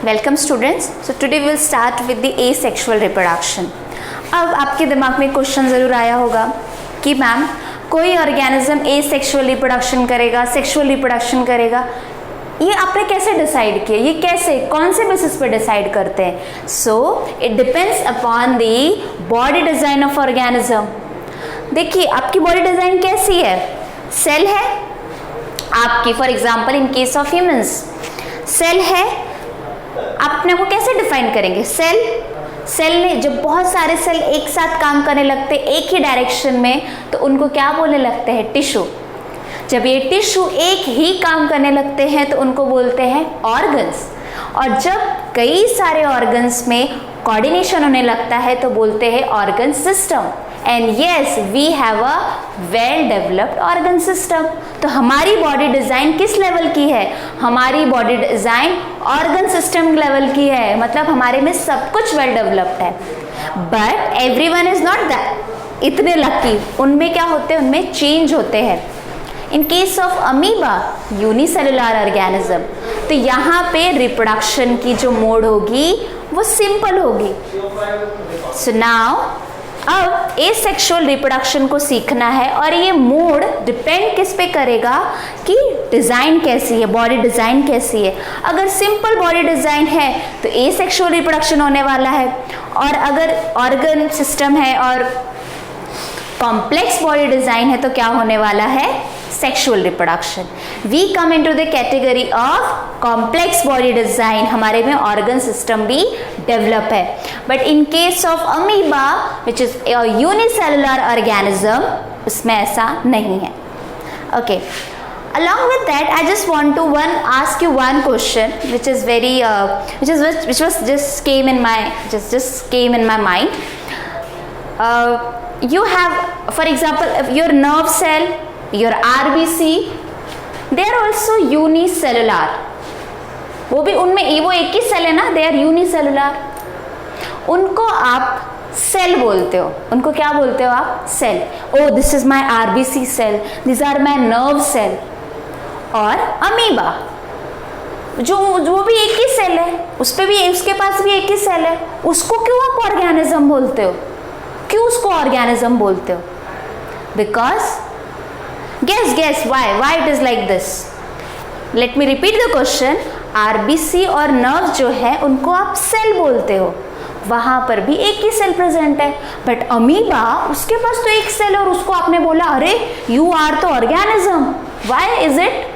Welcome students. So today will start with the asexual reproduction. अब आपके दिमाग में क्वेश्चन ज़रूर आया होगा कि मैम कोई ऑर्गेनिज्म एसेक्सुअल रिप्रोडक्शन करेगा, सेक्सुअल रिप्रोडक्शन करेगा, ये आपने कैसे डिसाइड किया, ये कैसे, कौन से बेसिस पे डिसाइड करते हैं? So it depends upon the body design of organism. देखिए आपकी बॉडी डिज़ाइन कैसी है, सेल है आपकी, for example in case of humans cell है, आप अपने को कैसे डिफाइन करेंगे? सेल ने जब बहुत सारे सेल एक साथ काम करने लगते एक ही डायरेक्शन में तो उनको क्या बोलने लगते हैं? टिश्यू। जब ये टिश्यू एक ही काम करने लगते हैं तो उनको बोलते हैं ऑर्गन्स। और जब कई सारे ऑर्गन्स में कोऑर्डिनेशन होने लगता है तो बोलते हैं organ system. And yes, we have a well developed organ system. तो हमारी बॉडी डिज़ाइन किस लेवल की है? हमारी body design organ system level की है, मतलब हमारे में सब कुछ वेल डेवलप्ड है। But everyone is not that इतने लकी, उनमें क्या होते हैं, उनमें चेंज होते हैं। In case of amoeba unicellular organism, तो यहाँ पे रिप्रोडक्शन की जो मोड होगी वो सिंपल होगी। सो नाउ अब एसेक्सुअल रिप्रोडक्शन को सीखना है और ये मोड डिपेंड किस पे करेगा कि डिज़ाइन कैसी है, बॉडी डिज़ाइन कैसी है। अगर सिंपल बॉडी डिज़ाइन है तो एसेक्सुअल रिप्रोडक्शन होने वाला है, और अगर ऑर्गन सिस्टम है और कॉम्प्लेक्स बॉडी डिज़ाइन है तो क्या होने वाला है? Sexual reproduction. We come into the category of complex body design, हमारे में ऑर्गन सिस्टम भी डेवलप है। But in case of amoeba which is unicellular organism, उसमें ऐसा नहीं है। Okay, along with that I just want to ask you one question which is very which was just came in my mind. You have, for example, your nerve cell, your RBC, they are also unicellular. वो भी उनमें वो एक ही cell है ना, they are unicellular. उनको आप cell बोलते हो, उनको क्या बोलते हो आप? Cell. Oh this is my RBC cell, this are my nerve cell. और अमीबा जो वो भी एक ही सेल है, उस पे भी, उसके पास भी एक ही सेल है, उसको क्यों आप ऑर्गेनिज्म बोलते हो? क्यों उसको ऑर्गेनिज्म बोलते हो? Because guess why it is like this. Let me repeat the question. RBC और नर्व जो है उनको आप सेल बोलते हो, वहां पर भी एक ही सेल प्रेजेंट है। बट अमीबा, उसके पास तो एक सेल और उसको आपने बोला अरे यू आर तो organism. Why is it?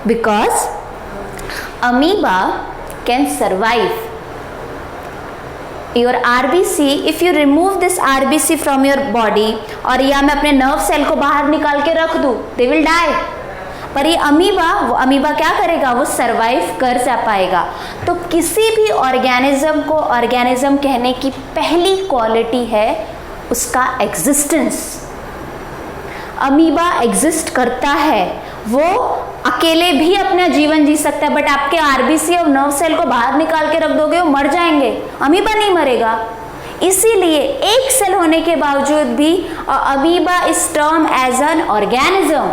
Because amoeba can survive your RBC, if you remove this RBC from your body, और या मैं अपने नर्व सेल को बाहर निकाल के रख दूं, they will die. पर ये अमीबा क्या करेगा? वो सर्वाइव कर जा पाएगा। तो किसी भी ऑर्गेनिज्म को ऑर्गेनिज्म कहने की पहली क्वालिटी है उसका एग्जिस्टेंस। अमीबा एग्जिस्ट करता है, वो अकेले भी अपना जीवन जी सकता है, बट आपके RBC और नर्व सेल को बाहर निकाल के रख दोगे, वो मर जाएंगे, अमीबा नहीं मरेगा। इसीलिए एक सेल होने के बावजूद भी amoeba is term as an organism,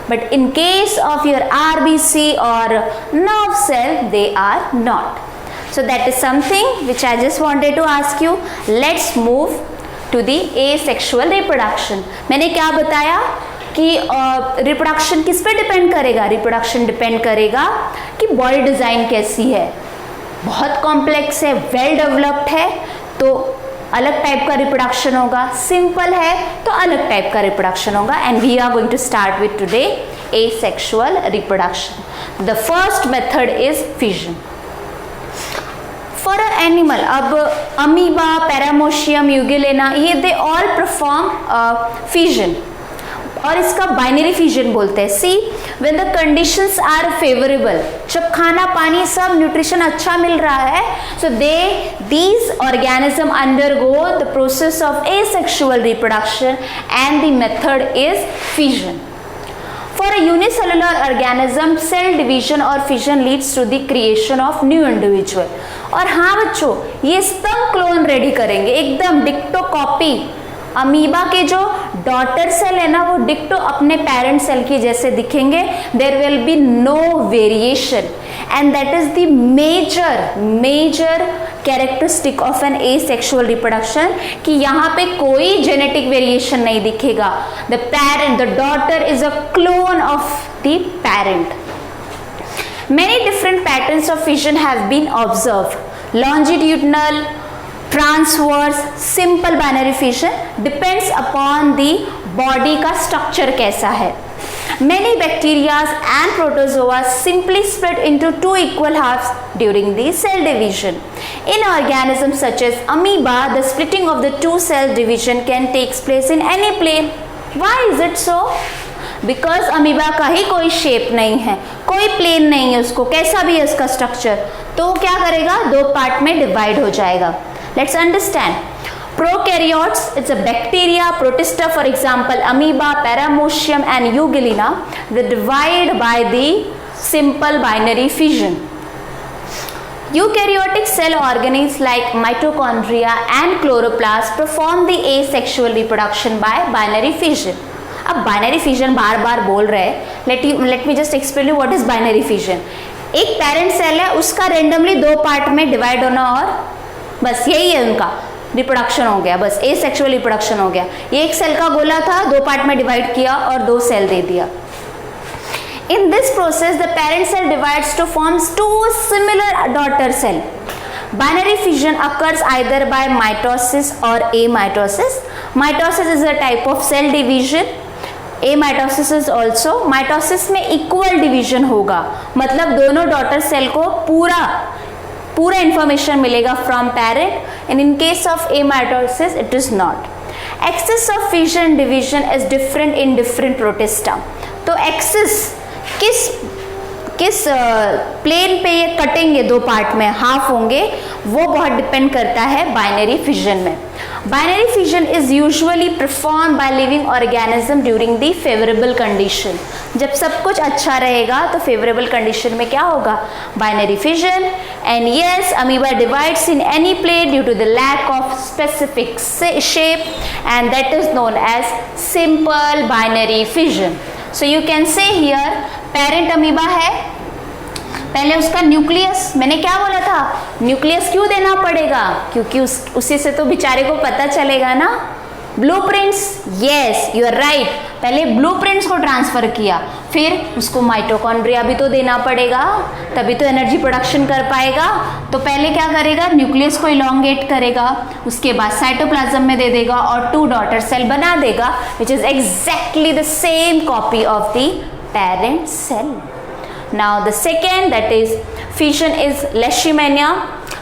but in case of your RBC और nerve cell they are not. So that is something which I just wanted to ask you. Let's move to the asexual reproduction. मैंने क्या बताया कि reproduction किस पे depend करेगा? Reproduction depend करेगा कि बॉडी डिज़ाइन कैसी है, बहुत कॉम्प्लेक्स है, वेल डेवलप्ड है तो अलग टाइप का रिप्रोडक्शन होगा, सिंपल है तो अलग टाइप का रिप्रोडक्शन होगा। And we are going to start with today asexual reproduction. The first method is fission. For a animal, अब अमीबा, पैरामोशियम, यूगेलेना, ये दे ऑल परफॉर्म फिजन, और इसका बाइनरी फिजन बोलते हैं। See when the conditions are favourable, जब खाना पानी सब न्यूट्रिशन अच्छा मिल रहा है, so these organism undergo the process of asexual reproduction and the method is fission. For a unicellular organism, cell division और fission leads to the creation of new individual. और हाँ बच्चों, ये सब क्लोन रेडी करेंगे, एकदम डिक्टो कॉपी। अमीबा के जो डॉटर सेल है ना, वो डिक्टो अपने पेरेंट सेल की जैसे दिखेंगे। There will be no variation and that is the major characteristic of an asexual reproduction कि यहाँ पे कोई जेनेटिक वेरिएशन नहीं दिखेगा. The daughter is a clone of the parent. Many different patterns of fission have been observed. Longitudinal, transverse, simple binary fission depends upon the body का structure कैसा है. Many bacteria and protozoa simply split into two equal halves during the cell division. In organisms such as amoeba, the splitting of the two cell division can take place in any plane. Why is it so? Because amoeba का ही कोई shape नहीं है, कोई plane नहीं है उसको, कैसा भी है उसका स्ट्रक्चर, तो क्या करेगा, दो पार्ट में डिवाइड हो जाएगा. Let's understand. Prokaryotes, it's a bacteria, protista for example, amoeba, paramecium and euglena will divide by the simple binary fission. Eukaryotic cell organisms like mitochondria and chloroplast perform the asexual reproduction by binary fission. अब binary fission बार बार बोल रहे हैं, let me just explain you what is binary fission. एक parent cell है, उसका randomly दो part में divide होना और बस यही है उनका रिप्रोडक्शन हो गया, बस एसेक्सुअल रिप्रोडक्शन हो गया. ये एक सेल का गोला था, दो पार्ट में डिवाइड किया और दो सेल दे दिया. In this process, the parent cell divides to form two similar daughter cell. Binary fission occurs either by mitosis or amitosis. Mitosis is a type of cell division. Amitosis is also. Mitosis में equal division होगा, मतलब दोनों daughter cell को पूरा information मिलेगा from parent. And in case of amitosis, it is not. Axis of fission division is different in different protista. तो axis किस plane पे ये कटेंगे, दो पार्ट में हाफ होंगे, वो बहुत डिपेंड करता है बाइनरी फिजन में. Binary fission is usually perform by living organism during the favourable condition. जब सब कुछ अच्छा रहेगा तो फेवरेबल कंडीशन में क्या होगा, binary fission. And yes, amoeba divides in any plane due to the lack of specific shape and that is known as simple binary fission. So you can say here parent amoeba है, पहले उसका nucleus, मैंने क्या बोला था, nucleus क्यों देना पड़ेगा, क्योंकि उसी से तो बेचारे को पता चलेगा ना. Blueprints, yes you are right, पहले ब्लूप्रिंट्स को ट्रांसफर किया, फिर उसको माइटोकॉन्ड्रिया भी तो देना पड़ेगा, तभी तो एनर्जी प्रोडक्शन कर पाएगा. तो पहले क्या करेगा, न्यूक्लियस को इलोंगेट करेगा, उसके बाद साइटोप्लाज्म में दे देगा और टू डॉटर सेल बना देगा, which is exactly the same copy of the parent cell. Now the second, that is fission, is leishmania.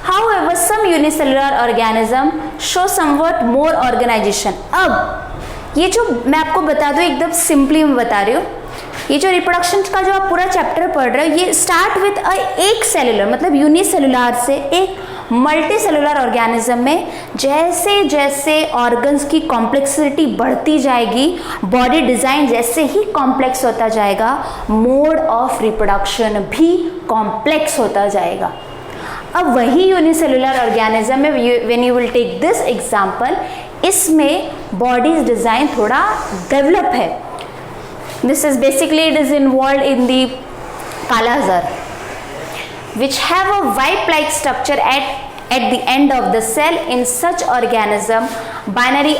However, some unicellular organism show somewhat more organization. अब ये जो मैं आपको बता दूं, एकदम सिंपली मैं बता रही हूँ, ये जो रिप्रोडक्शन का जो आप पूरा चैप्टर पढ़ रहे हो, ये स्टार्ट विथ एक सेलुलर, मतलब यूनिसेलुलर से एक मल्टी सेलुलर ऑर्गेनिज्म में जैसे जैसे ऑर्गन्स की कॉम्प्लेक्सिटी बढ़ती जाएगी, बॉडी डिजाइन जैसे ही कॉम्प्लेक्स होता जाएगा, मोड ऑफ रिप्रोडक्शन भी कॉम्प्लेक्स होता जाएगा. अब वही यूनिसेलुलर ऑर्गेनिज्म में when you will take this example, इसमें बॉडी डिजाइन थोड़ा डेवलप है. This is basically, it is involved in the Kala-Azar, which have a white-like structure at the end of the cell. In such organism, binary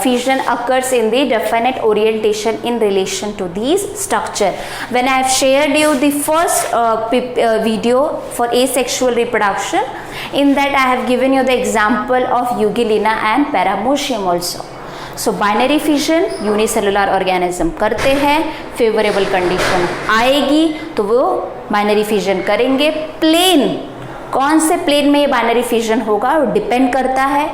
fission occurs in the definite orientation in relation to these structure. When I have shared you the first video for asexual reproduction, in that I have given you the example of Eugilina and Paramecium also. So binary fission unicellular organism करते हैं, favourable condition आएगी तो वो binary fission करेंगे. Plane, कौन से plane में ये बाइनरी फिजन होगा वो डिपेंड करता है.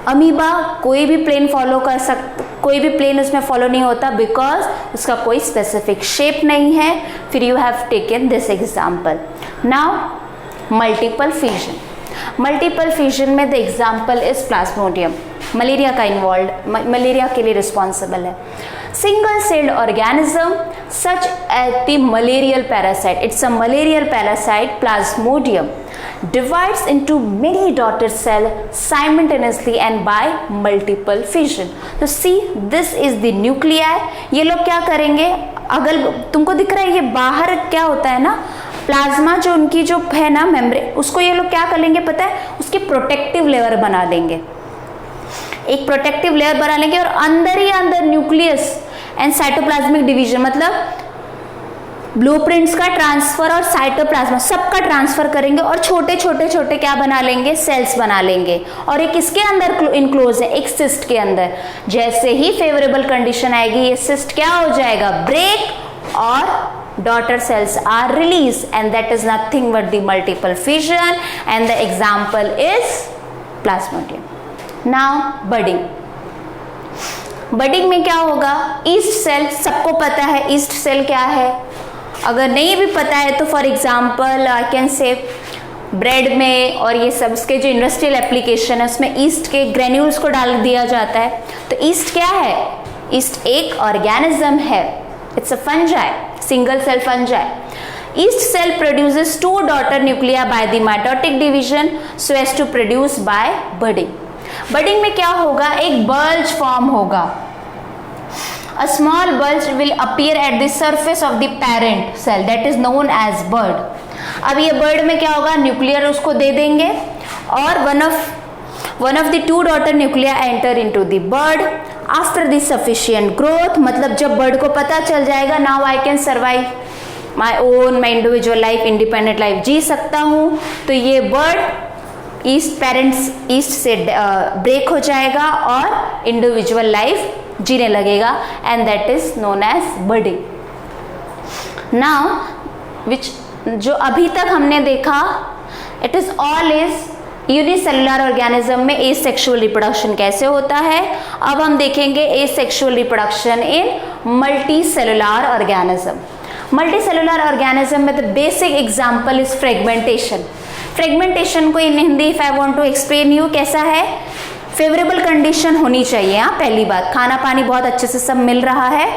अमीबा कोई भी प्लेन फॉलो कर सकता, कोई भी प्लेन उसमें फॉलो नहीं होता, बिकॉज उसका कोई स्पेसिफिक शेप नहीं है. फिर you have taken this example. Now multiple fission. Multiple fission में the example is plasmodium, malaria का इन्वॉल्व, मलेरिया के लिए रिस्पॉन्सिबल है. Single celled organism such as the malarial parasite, it's a malarial parasite plasmodium, divides into many daughter cell simultaneously and by multiple fission. So see, this is the nuclei. ये लोग क्या करेंगे, अगर तुमको दिख रहा है ये बाहर क्या होता है ना, प्लाज्मा जो उनकी जो है ना मेम्ब्रेन, उसको ये लोग क्या कर लेंगे पता है, उसकी प्रोटेक्टिव लेयर बना लेंगे, एक प्रोटेक्टिव लेयर बना लेंगे और अंदर ही अंदर न्यूक्लियस एंड साइटोप्लाज्मिक डिवीजन, मतलब ब्लूप्रिंट्स का ट्रांसफर और साइटोप्लाज्मा सबका ट्रांसफर करेंगे और छोटे छोटे छोटे क्या बना लेंगे, सेल्स बना लेंगे। और ये किसके अंदर इनक्लोज है, एक सिस्ट के अंदर। जैसे ही फेवरेबल कंडीशन आएगी ये सिस्ट क्या हो जाएगा, ब्रेक और daughter cells are released, and that is nothing but the multiple fission, and the example is plasmodium. Now budding. budding में क्या होगा, ईस्ट सेल, सबको पता है ईस्ट सेल क्या है, अगर नहीं भी पता है तो for example I can say bread में और ये सब उसके जो इंडस्ट्रियल एप्लीकेशन है उसमें ईस्ट के ग्रेन्यूल्स को डाल दिया जाता है। तो ईस्ट क्या है, ईस्ट एक ऑर्गेनिज्म है, it's a fungi, single cell fungi. Yeast cell produces 2 daughter nuclei by the mitotic division so as to produce by budding. Budding में क्या होगा, एक बल्ज फॉर्म होगा, a small bulge will appear at the surface of the parent cell that is known as bud। अब ये bird में क्या होगा, न्यूक्लियर उसको दे देंगे और one of the 2 daughter nuclei enter into the bud after the sufficient growth, मतलब जब बर्ड को पता चल जाएगा now I can survive my own, my individual life, independent life जी सकता हूँ, तो ये बर्ड ईस्ट पेरेंट्स ईस्ट से ब्रेक हो जाएगा और इंडिविजुअल लाइफ जीने लगेगा, and that is known as budding. Now which जो अभी तक हमने देखा, it is all is unicellular organism में एसेक्सुअल रिप्रोडक्शन कैसे होता है। अब हम देखेंगे asexual reproduction in multicellular organism. Multicellular organism में the basic example is fragmentation. Fragmentation को in Hindi if I want to explain you कैसा है, फेवरेबल कंडीशन होनी चाहिए। पहली बात, खाना पानी बहुत अच्छे से सब मिल रहा है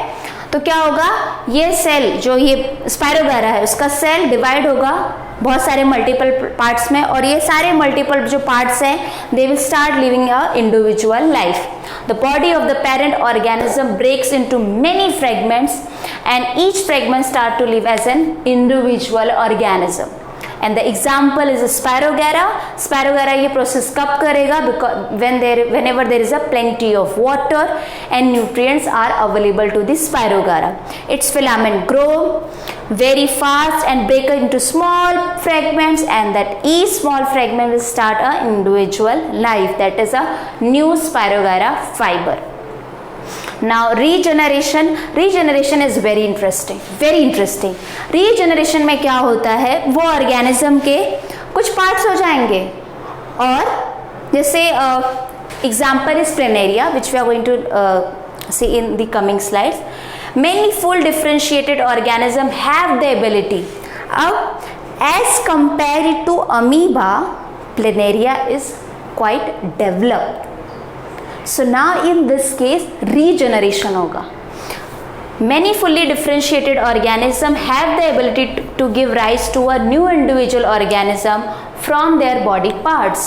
तो क्या होगा, ये सेल जो ये स्पायरोगायरा है उसका सेल डिवाइड होगा बहुत सारे मल्टीपल पार्ट्स में, और ये सारे मल्टीपल जो पार्ट्स हैं they will start living a individual life. The body of the parent organism breaks into many fragments and each fragment start to live as an individual organism, and the example is a spirogyra। spirogyra ये process कब करेगा, because whenever there is a plenty of water and nutrients are available to the spirogyra, its filament grow very fast and break into small fragments, and that each small fragment will start a individual life, that is a new spirogyra fiber। Now regeneration, regeneration is very interesting, very interesting। regeneration में क्या होता है, वो organism के कुछ parts हो जाएंगे और जैसे example is planaria which we are going to see in the coming slides. Many full differentiated organism have the ability, अब as compared to amoeba, planaria is quite developed। So now in this case regeneration होगा। Many fully differentiated organism have the ability to give rise to a new individual organism from their body parts।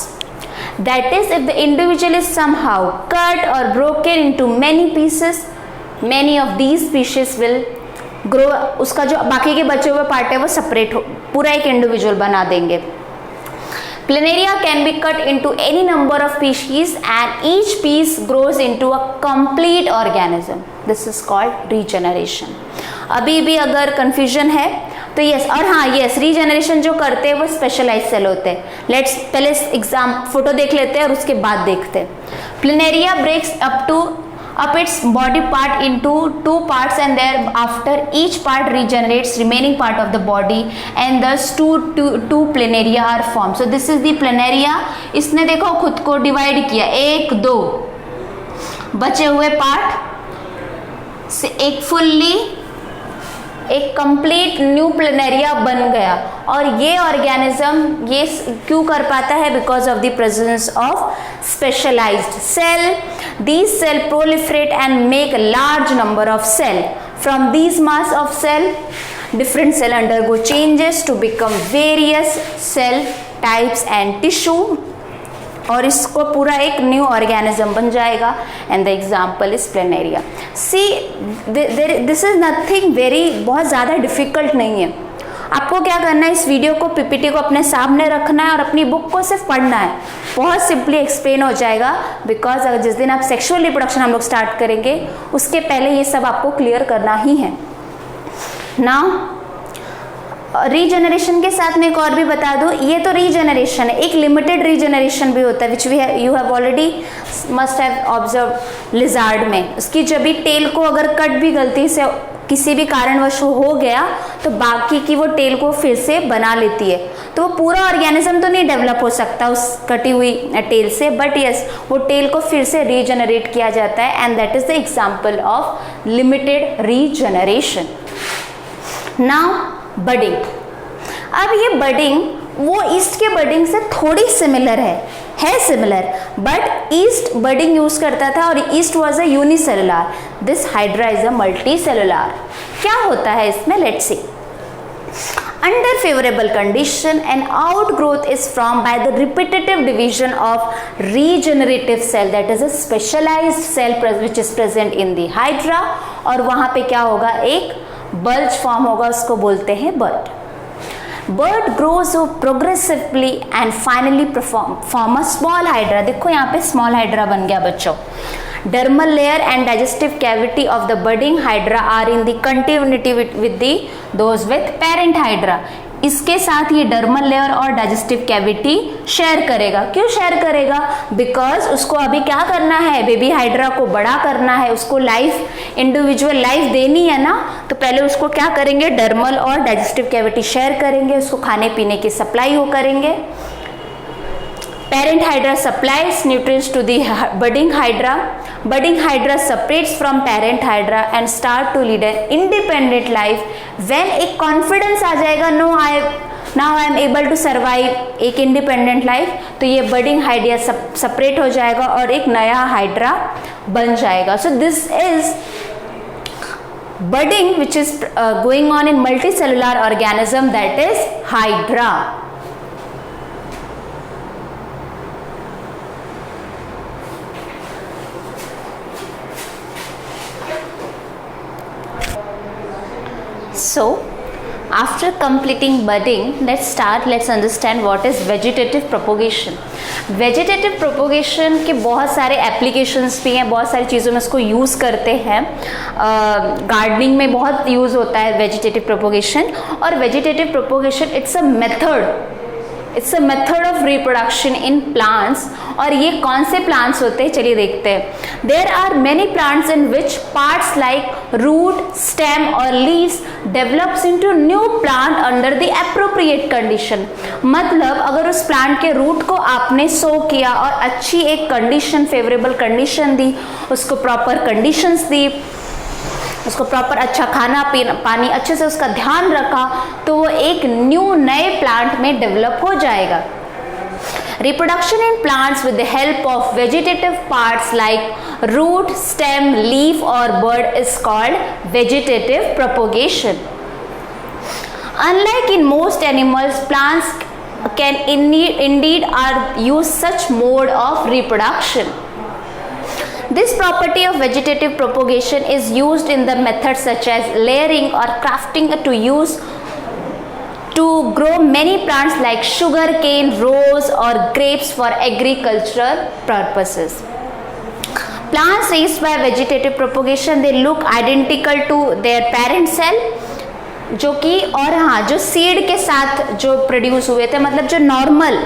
That is, if the individual is somehow cut or broken into many pieces, many of these species will grow, उसका जो बाकी के बचे हुए part है वो separate हो, पूरा एक इंडिविजुअल बना देंगे। Planaria can be cut into any number of species and each piece grows into a complete organism। This is called regeneration। अभी भी अगर confusion है तो yes, और हाँ yes, regeneration जो करते हैं वो specialized cell होते हैं। Let's पहले एग्जाम फोटो देख लेते हैं और उसके बाद देखते हैं। Planaria breaks up its body part into 2 parts and thereafter each part regenerates remaining part of the body and thus two planaria are formed। So this is the planaria। इसने देखो खुद को डिवाइड किया, 1 2 बचे हुए पार्ट से एक complete new planaria बन गया। और ये ऑर्गेनिज्म ये क्यों कर पाता है, because of the presence of specialised cell. These cell proliferate and make a large number of cell। From these mass of cell, different cell undergo changes to become various cell types and tissue, और इसको पूरा एक new organism बन जाएगा। And the example is planaria. See this is nothing very, बहुत ज़्यादा difficult नहीं है। आपको क्या करना है, इस वीडियो को पीपीटी को अपने सामने रखना है और अपनी बुक को सिर्फ पढ़ना है, बहुत सिंपली एक्सप्लेन हो जाएगा। बिकॉज अगर जिस दिन आप सेक्सुअल रिप्रोडक्शन हम लोग स्टार्ट करेंगे उसके पहले ये सब आपको क्लियर करना ही है। नाउ रीजनरेशन के साथ में एक और भी बता दूं, ये तो रीजनरेशन है, एक लिमिटेड रीजनरेशन भी होता है which you have already must have observe lizard में। उसकी जब भी टेल को अगर कट भी गलती से किसी भी कारणवश हो गया तो बाकी की वो टेल को फिर से बना लेती है, तो वो पूरा ऑर्गेनिज्म तो नहीं डेवलप हो सकता उस कटी हुई टेल से, बट यस वो टेल को फिर से रीजनरेट किया जाता है and that is the example of limited regeneration. Now budding, अब ये बडिंग वो ईस्ट के बडिंग से थोड़ी सिमिलर है similar, but east budding use करता था और east was a unicellular, this hydra is a multicellular. क्या होता है इसमें, let's see. Under favorable condition, an outgrowth is formed by the repetitive division of regenerative cell, that is a specialized cell which is present in the hydra, और वहां पे क्या होगा, एक बल्ज फॉर्म होगा, उसको बोलते हैं bud. Bud grows progressively and finally form a small hydra. देखो यहाँ पे स्मॉल हाइड्रा बन गया बच्चों। Dermal layer and digestive cavity of the budding hydra are in the continuity with the those with parent hydra. इसके साथ ये dermal layer और डाइजेस्टिव कैविटी शेयर करेगा। क्यों शेयर करेगा, बिकॉज उसको अभी क्या करना है, बेबी हाइड्रा को बड़ा करना है, उसको लाइफ इंडिविजुअल लाइफ देनी है ना, तो पहले उसको क्या करेंगे, डर्मल और डाइजेस्टिव कैविटी शेयर करेंगे, उसको खाने पीने की सप्लाई वो करेंगे। Parent hydra supplies nutrients to the budding hydra. Budding hydra separates from parent hydra and start to lead an independent life. When एक confidence आ जाएगा, now I am able to survive, एक independent life, तो ये budding hydra separate हो जाएगा और एक नया hydra बन जाएगा। So this is budding which is going on in multicellular organism, that is hydra. So after completing budding, let's understand what is vegetative propagation. Vegetative propagation के बहुत सारे applications भी हैं, बहुत सारी चीज़ों में इसको यूज़ करते हैं। गार्डनिंग में बहुत यूज़ होता है vegetative propagation, और vegetative propagation it's a method of reproduction in plants। और ये कौन से plants होते हैं, चलिए देखते हैं। There are many plants in which parts like root, stem or leaves develops into new plant under the appropriate condition। मतलब अगर उस प्लांट के रूट को आपने सो किया और अच्छी एक कंडीशन, फेवरेबल कंडीशन दी, उसको प्रॉपर कंडीशंस दी, उसको प्रॉपर अच्छा खाना पानी अच्छे से उसका ध्यान रखा, तो वो एक नए प्लांट में डेवलप हो जाएगा। Reproduction in plants with the help of vegetative parts like root, stem, leaf or bud is called vegetative propagation. Unlike in most animals, plants can indeed use such mode of reproduction. This property of vegetative propagation is used in the methods such as layering or crafting to grow many plants like sugar cane, rose or grapes for agricultural purposes. Plants raised by vegetative propagation, they look identical to their parent cell, जो कि और हाँ जो seed के साथ जो produce हुए थे, मतलब जो नॉर्मल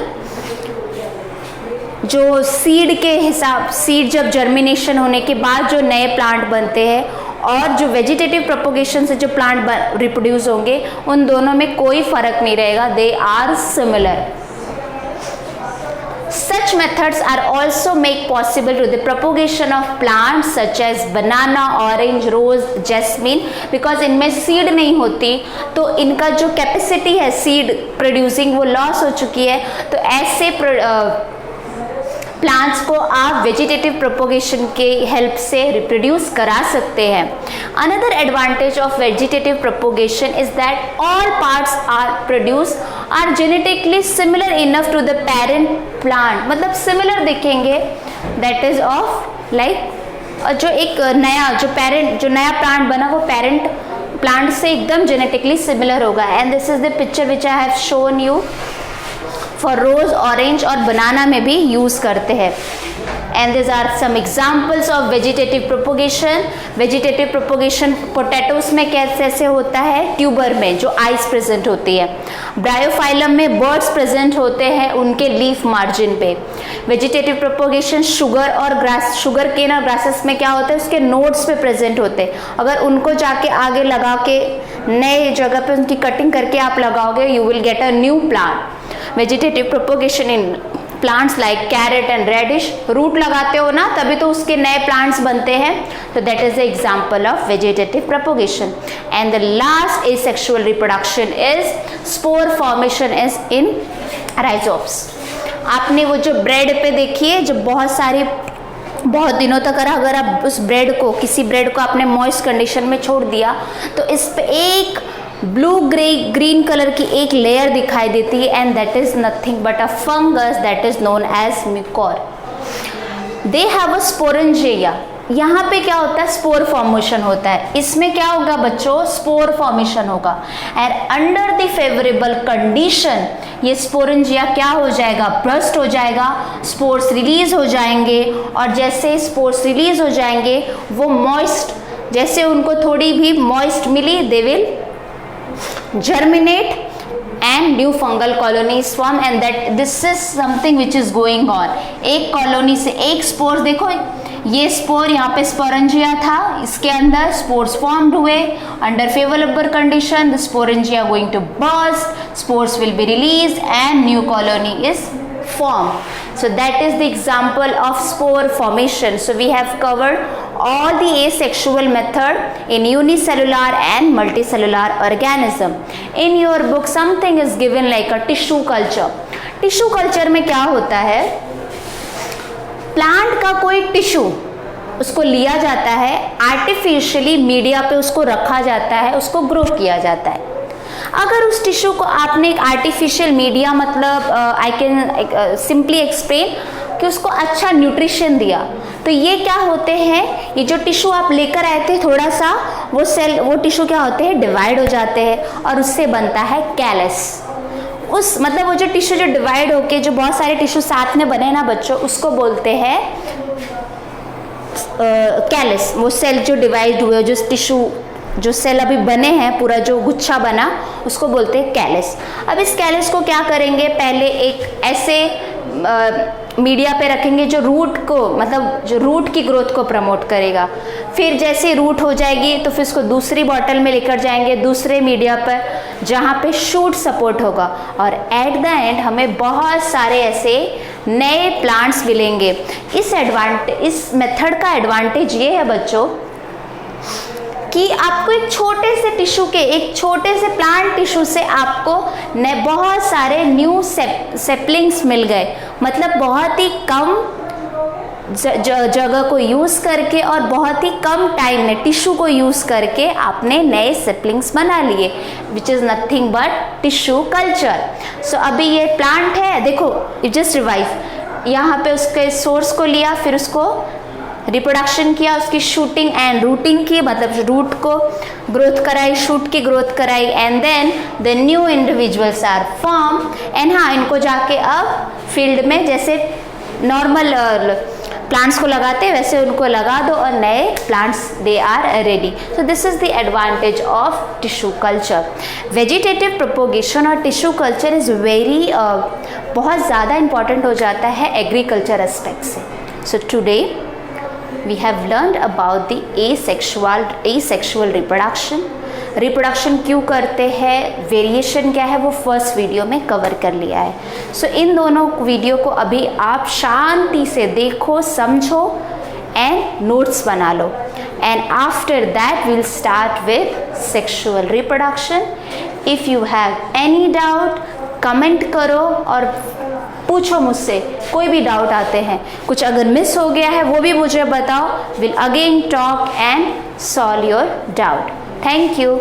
जो सीड के हिसाब, सीड जब जर्मिनेशन होने के बाद जो नए प्लांट बनते हैं और जो वेजिटेटिव प्रोपोगेशन से जो प्लांट रिप्रोड्यूस होंगे, उन दोनों में कोई फर्क नहीं रहेगा, they are similar. Such methods are also make possible to the propagation of plants such as banana, orange, rose, jasmine, because इनमें सीड नहीं होती तो इनका जो कैपेसिटी है सीड प्रोड्यूसिंग वो लॉस हो चुकी है, तो ऐसे प्लांट्स को आप वेजिटेटिव प्रोपोगेशन के हेल्प से रिप्रोड्यूस करा सकते हैं। Another advantage of vegetative propagation is that all parts are genetically similar enough to the parent plant, मतलब सिमिलर दिखेंगे, दैट इज ऑफ लाइक जो एक नया जो नया प्लांट बना वो पेरेंट प्लांट से एकदम जेनेटिकली सिमिलर होगा। And this is the picture which I have shown you for rose, orange और बनाना में भी यूज करते हैं। And this are some examples of vegetative propagation. Vegetative propagation potatoes में कैसे होता है, ट्यूबर में जो आइस प्रेजेंट होती है। ब्रायोफाइलम में बर्ड्स प्रेजेंट होते हैं उनके लीफ मार्जिन पे। वेजिटेटिव प्रोपोगेशन शुगर और ग्रास, शुगर केन और ग्रासेस में क्या होता है, उसके नोड्स पे प्रेजेंट होते हैं। अगर उनको जाके आगे लगा के नए जगह पे उनकी कटिंग करके आप लगाओगे, you will get a new plant. Vegetative propagation in plants like carrot and radish, root लगाते हो ना तभी तो उसके नए प्लांट्स बनते हैं। तो that is the example of vegetative propagation. And the last asexual reproduction is spore formation is in rhizopus. आपने वो जो ब्रेड पे देखिए, जो बहुत दिनों तक अगर आप उस ब्रेड को, किसी ब्रेड को आपने मॉइस्ट कंडीशन में छोड़ दिया तो इस पे एक ब्लू ग्रीन कलर की एक लेयर दिखाई देती है, and that is nothing but a fungus that is known as mucor. They have a sporangia. यहाँ पे क्या होता है, स्पोर फॉर्मेशन होता है। इसमें क्या होगा बच्चों, स्पोर फॉर्मेशन होगा। And under the favourable condition ये स्पोरेंजिया क्या हो जाएगा, बर्स्ट हो जाएगा, स्पोर्स रिलीज हो जाएंगे। और जैसे स्पोर्स रिलीज हो जाएंगे वो मॉइस्ट, जैसे उनको थोड़ी भी मॉइस्ट मिली, they will germinate and new fungal colonies form, and that this is something which is going on। एक कॉलोनी से एक स्पोर, देखो ये स्पोर यहाँ पे स्पोरेंजिया था, इसके अंदर स्पोर्स फॉर्म्ड हुए। Under favourable condition the sporangia going to burst, spores will be release and new colony is formed। So that is the example of spore formation। So we have covered all the asexual method in unicellular and multicellular organism। In your book something is given like a tissue culture। Tissue culture में क्या होता है, plant का कोई tissue उसको लिया जाता है, आर्टिफिशियली मीडिया पे उसको रखा जाता है, उसको ग्रो किया जाता है। अगर उस टिश्यू को आपने एक आर्टिफिशियल मीडिया, मतलब आई कैन सिंपली एक्सप्लेन कि उसको अच्छा न्यूट्रिशन दिया, तो ये क्या होते हैं, ये जो टिश्यू आप लेकर आए थे थोड़ा सा, वो टिश्यू क्या होते हैं, डिवाइड हो जाते हैं और उससे बनता है कैलस। उस मतलब वो जो टिश्यू जो डिवाइड होके, जो बहुत सारे टिश्यू साथ में बने ना बच्चों, उसको बोलते हैं कैलस। वो सेल जो डिवाइड हुए, जो टिश्यू जो सेल अभी बने हैं, पूरा जो गुच्छा बना, उसको बोलते हैं कैलस। अब इस कैलस को क्या करेंगे, पहले एक ऐसे मीडिया पे रखेंगे जो रूट को, मतलब जो रूट की ग्रोथ को प्रमोट करेगा। फिर जैसे रूट हो जाएगी तो फिर उसको दूसरी बॉटल में लेकर जाएंगे, दूसरे मीडिया पर जहाँ पे शूट सपोर्ट होगा, और एट द एंड हमें बहुत सारे ऐसे नए प्लांट्स मिलेंगे। इस मेथड का एडवांटेज ये है बच्चों कि आपको एक छोटे से टिश्यू के, एक छोटे से प्लांट टिश्यू से आपको बहुत सारे न्यू सेपलिंग्स मिल गए। मतलब बहुत ही कम जगह को यूज़ करके और बहुत ही कम टाइम में टिश्यू को यूज़ करके आपने नए सेपलिंग्स बना लिए, which is nothing but tissue culture. So अभी ये प्लांट है, देखो इट जस्ट रिवाइव, यहाँ पे उसके सोर्स को लिया, फिर उसको रिप्रोडक्शन किया, उसकी शूटिंग एंड रूटिंग की, मतलब रूट को ग्रोथ कराई, शूट की ग्रोथ कराई, and then the new individuals are form. And हाँ, इनको जाके अब फील्ड में जैसे नॉर्मल प्लांट्स को लगाते हैं वैसे उनको लगा दो और नए plants they are ready. So this is the advantage of tissue culture. Vegetative propagation और टिश्यू कल्चर इज़ वेरी बहुत ज़्यादा इंपॉर्टेंट हो जाता है एग्रीकल्चर एस्पेक्ट से। So today we have learned about the asexual reproduction क्यों करते हैं, वेरिएशन क्या है, वो फर्स्ट वीडियो में कवर कर लिया है। सो इन दोनों वीडियो को अभी आप शांति से देखो, समझो एंड नोट्स बना लो, and after that will start with sexual reproduction. If you have any doubt comment करो और पूछो मुझसे, कोई भी डाउट आते हैं, कुछ अगर मिस हो गया है वो भी मुझे बताओ। Will again talk and solve your doubt. Thank you.